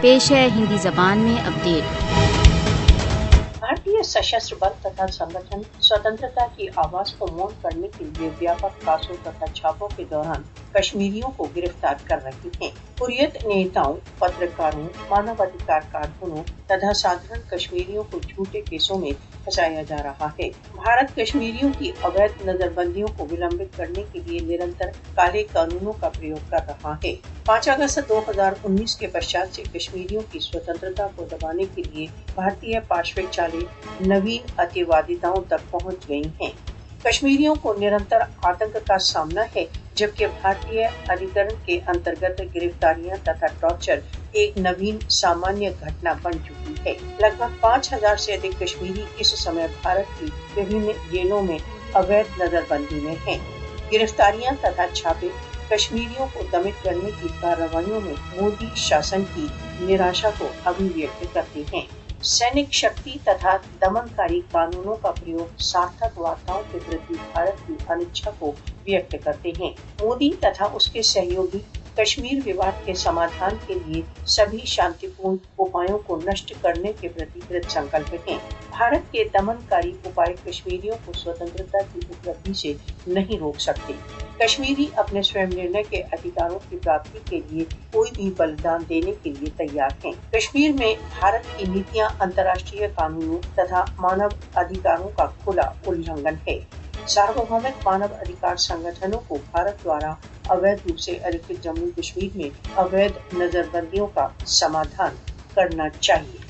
पेश है हिंदी जबान में अपडेट। भारतीय सशस्त्र बल तथा संगठन स्वतंत्रता की आवाज को मौन करने के लिए व्यापक कासों तथा छापों के दौरान कश्मीरियों को गिरफ्तार कर रहे हैं। हुर्रियत नेताओं, पत्रकारों, मानवाधिकार कारकुनों तथा साधारण कश्मीरियों को झूठे केसों में फंसाया जा रहा है। भारत कश्मीरियों की अवैध नजरबंदियों को विलंबित करने के लिए निरंतर काले कानूनों का प्रयोग कर रहा है। 5 अगस्त 2019 के पश्चात से कश्मीरियों की स्वतंत्रता को दबाने के लिए भारतीय पार्श्विक चालें नवीन अतिवादिताओं तक पहुंच गई हैं। कश्मीरियों को निरंतर आतंक का सामना है, जबकि भारतीय अधिकरण के अंतर्गत गिरफ्तारियां तथा टॉर्चर एक नवीन सामान्य घटना बन चुकी है। लगभग 5000 से अधिक कश्मीरी इस समय भारत की विभिन्न जेलों में अवैध नजरबंदी में हैं। गिरफ्तारियां तथा छापे कश्मीरियों को दमित करने की कार्रवाइयों में मोदी शासन की निराशा को अभिव्यक्त करते हैं। सैनिक शक्ति तथा दमनकारी कानूनों का प्रयोग सार्थक वार्ताओं के प्रति भारत की अनिच्छा को व्यक्त करते हैं। मोदी तथा उसके सहयोगी कश्मीर विवाद के समाधान के लिए सभी शांतिपूर्ण उपायों को नष्ट करने के प्रति कृत संकल्प हैं। भारत के दमनकारी उपाय कश्मीरियों को स्वतंत्रता की उपलब्धि से नहीं रोक सकते। कश्मीरी अपने स्वयं निर्णय के अधिकारों की प्राप्ति के लिए कोई भी बलिदान देने के लिए तैयार हैं। कश्मीर में भारत की नीतियां अंतर्राष्ट्रीय कानूनों तथा मानव अधिकारों का खुला उल्लंघन है। सार्वभौमिक मानव अधिकार संगठनों को भारत द्वारा अवैध रूप से अधिकृत जम्मू कश्मीर में अवैध नजरबंदियों का समाधान करना चाहिए।